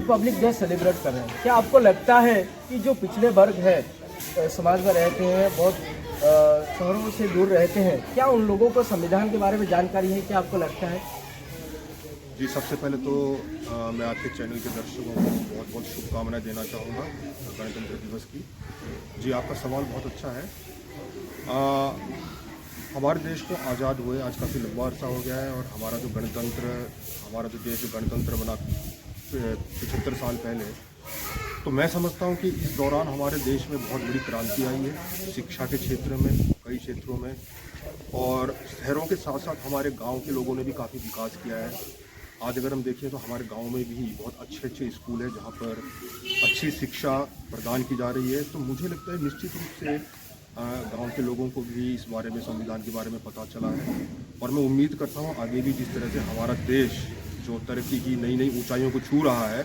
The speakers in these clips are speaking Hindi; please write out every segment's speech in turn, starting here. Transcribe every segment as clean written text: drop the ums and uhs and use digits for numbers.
रिपब्लिक डे सेलिब्रेट कर रहे हैं, क्या आपको लगता है कि जो पिछड़े वर्ग है, समाज में रहते हैं, बहुत शहरों से दूर रहते हैं, क्या उन लोगों को संविधान के बारे में जानकारी है? क्या आपको लगता है? जी, सबसे पहले तो मैं आपके चैनल के दर्शकों को बहुत बहुत शुभकामनाएं देना चाहूँगा गणतंत्र दिवस की। जी, आपका सवाल बहुत अच्छा है। हमारे देश को आज़ाद हुए आज काफ़ी लंबा अरसा हो गया है और हमारा जो देश गणतंत्र बना 75 साल पहले, तो मैं समझता हूँ कि इस दौरान हमारे देश में बहुत बड़ी क्रांति आई है शिक्षा के क्षेत्र में, कई क्षेत्रों में, और शहरों के साथ साथ हमारे गांव के लोगों ने भी काफ़ी विकास किया है। आज अगर हम देखें तो हमारे गांव में भी बहुत अच्छे अच्छे स्कूल हैं जहां पर अच्छी शिक्षा प्रदान की जा रही है। तो मुझे लगता है निश्चित रूप से गांव के लोगों को भी इस बारे में, संविधान के बारे में पता चला है, और मैं उम्मीद करता हूं आगे भी जिस तरह से हमारा देश जो तरक्की की नई नई ऊंचाइयों को छू रहा है,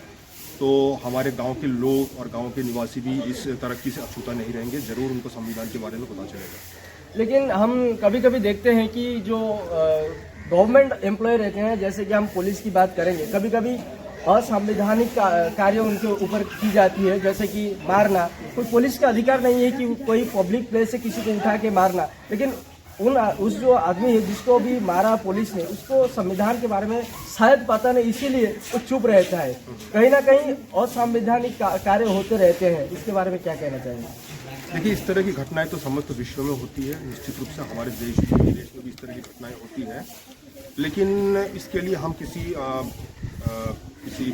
तो हमारे गांव के लोग और गांव के निवासी भी इस तरक्की से अछूता नहीं रहेंगे। ज़रूर उनको संविधान के बारे में पता चलेगा। लेकिन हम कभी कभी देखते हैं कि जो गवर्नमेंट एम्प्लॉय रहते हैं, जैसे कि हम पुलिस की बात करेंगे, कभी कभी असंवैधानिक कार्य उनके ऊपर की जाती है, जैसे कि मारना। कोई पुलिस का अधिकार नहीं है कि कोई पब्लिक प्लेस से किसी को उठा के मारना, लेकिन उस जो आदमी है जिसको भी मारा पुलिस ने, उसको संविधान के बारे में शायद पता नहीं, इसीलिए वो चुप रहता है। कहीं ना कहीं असंवैधानिक कार्य होते रहते हैं, इसके बारे में क्या कहना चाहेंगे? देखिए, इस तरह की घटनाएं तो समस्त विश्व में होती है। निश्चित रूप से हमारे देश में भी इस तरह की घटनाएं होती हैं, लेकिन इसके लिए हम किसी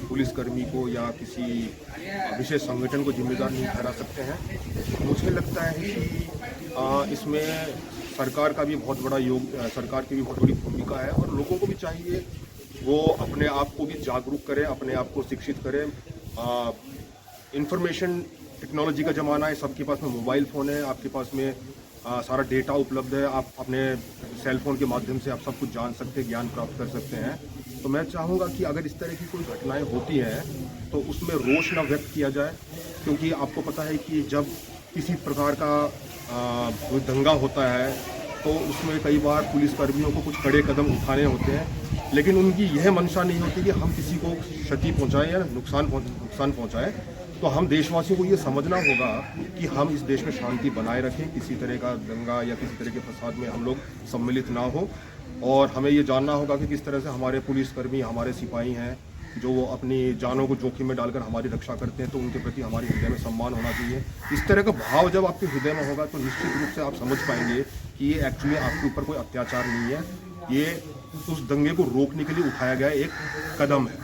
पुलिसकर्मी को या किसी विशेष संगठन को जिम्मेदार नहीं ठहरा सकते हैं। मुझे लगता है कि इसमें सरकार की भी बहुत बड़ी भूमिका है, और लोगों को भी चाहिए वो अपने आप को भी जागरूक करें, अपने आप को शिक्षित करें। इंफॉर्मेशन टेक्नोलॉजी का ज़माना है, सबके पास में मोबाइल फ़ोन है, आपके पास में सारा डेटा उपलब्ध है, आप अपने सेल फोन के माध्यम से आप सब कुछ जान सकते हैं, ज्ञान प्राप्त कर सकते हैं। तो मैं चाहूँगा कि अगर इस तरह की कोई घटनाएं होती हैं तो उसमें रोष न व्यक्त किया जाए, क्योंकि आपको पता है कि जब किसी प्रकार का कोई दंगा होता है तो उसमें कई बार पुलिसकर्मियों को कुछ कड़े कदम उठाने होते हैं, लेकिन उनकी यह मंशा नहीं होती कि हम किसी को क्षति पहुँचाएँ या नुकसान पहुँचाएँ। तो हम देशवासियों को ये समझना होगा कि हम इस देश में शांति बनाए रखें, किसी तरह का दंगा या किसी तरह के फसाद में हम लोग सम्मिलित ना हो, और हमें ये जानना होगा कि किस तरह से हमारे पुलिसकर्मी, हमारे सिपाही हैं जो वो अपनी जानों को जोखिम में डालकर हमारी रक्षा करते हैं, तो उनके प्रति हमारे हृदय में सम्मान होना चाहिए। इस तरह का भाव जब आपके हृदय में होगा तो निश्चित रूप से आप समझ पाएंगे कि ये एक्चुअली आपके ऊपर कोई अत्याचार नहीं है, ये उस दंगे को रोकने के लिए उठाया गया एक कदम है,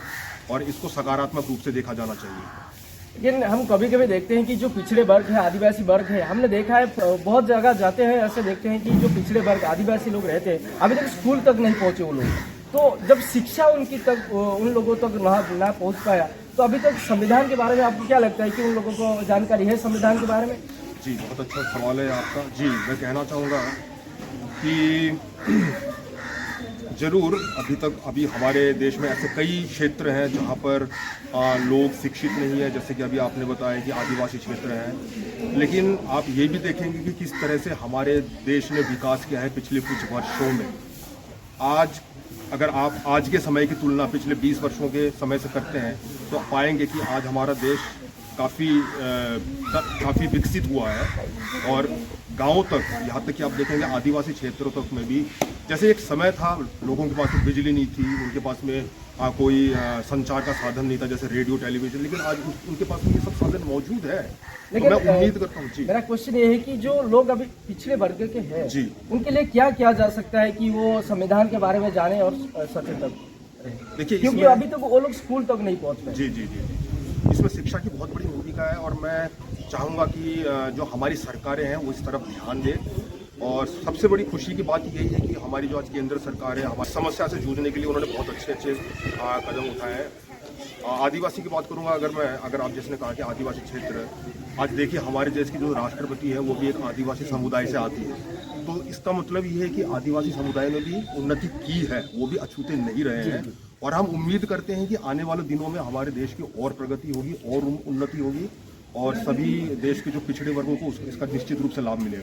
और इसको सकारात्मक रूप से देखा जाना चाहिए। लेकिन हम कभी कभी देखते हैं कि जो पिछड़े वर्ग है, आदिवासी वर्ग है, हमने देखा है बहुत जगह जाते हैं, ऐसे देखते हैं कि जो पिछड़े वर्ग आदिवासी लोग रहते हैं, अभी तक स्कूल तक नहीं पहुंचे वो लोग। तो जब शिक्षा उन लोगों तक ना पहुंच पाया, तो अभी तक संविधान के बारे में आपको क्या लगता है कि उन लोगों को जानकारी है संविधान के बारे में? जी, बहुत अच्छा सवाल है आपका। जी, मैं कहना चाहूँगा कि ज़रूर अभी हमारे देश में ऐसे कई क्षेत्र हैं जहाँ पर लोग शिक्षित नहीं है, जैसे कि अभी आपने बताया कि आदिवासी क्षेत्र हैं, लेकिन आप ये भी देखेंगे कि किस तरह से हमारे देश ने विकास किया है पिछले कुछ वर्षों में। अगर आप आज के समय की तुलना पिछले 20 वर्षों के समय से करते हैं तो पाएंगे कि आज हमारा देश काफ़ी विकसित हुआ है, और गांवों तक, यहाँ तक कि आप देखेंगे आदिवासी क्षेत्रों तक में भी, जैसे एक समय था लोगों के पास में बिजली नहीं थी, उनके पास में कोई संचार का साधन नहीं था जैसे रेडियो, टेलीविज़न, लेकिन आज उनके पास में ये सब साधन मौजूद है। लेकिन तो मैं उम्मीद करता हूँ। जी, मेरा क्वेश्चन ये है कि जो लोग अभी पिछड़े वर्ग के हैं, जी, उनके लिए क्या किया जा सकता है कि वो संविधान के बारे में जाने और सचेतन रहे? देखिए, क्योंकि अभी तक वो लोग स्कूल तक नहीं पहुँच पाए। जी जी जी जी, इसमें शिक्षा की बहुत बड़ी भूमिका है, और मैं चाहूँगा कि जो हमारी सरकारें हैं वो इस तरफ ध्यान दें। और सबसे बड़ी खुशी की बात यही है कि हमारी जो आज केंद्र सरकार है, हमारी समस्या से जूझने के लिए उन्होंने बहुत अच्छे कदम उठाए हैं। आदिवासी की बात करूँगा अगर आप जिसने कहा कि आदिवासी क्षेत्र, आज देखिए हमारे देश की जो राष्ट्रपति है वो भी एक आदिवासी समुदाय से आती है, तो इसका मतलब ये है कि आदिवासी समुदाय ने भी उन्नति की है, वो भी अछूते नहीं रहे हैं, और हम उम्मीद करते हैं कि आने वाले दिनों में हमारे देश की और प्रगति होगी और उन्नति होगी, और सभी देश के जो पिछड़े वर्गों को इसका निश्चित रूप से लाभ मिलेगा।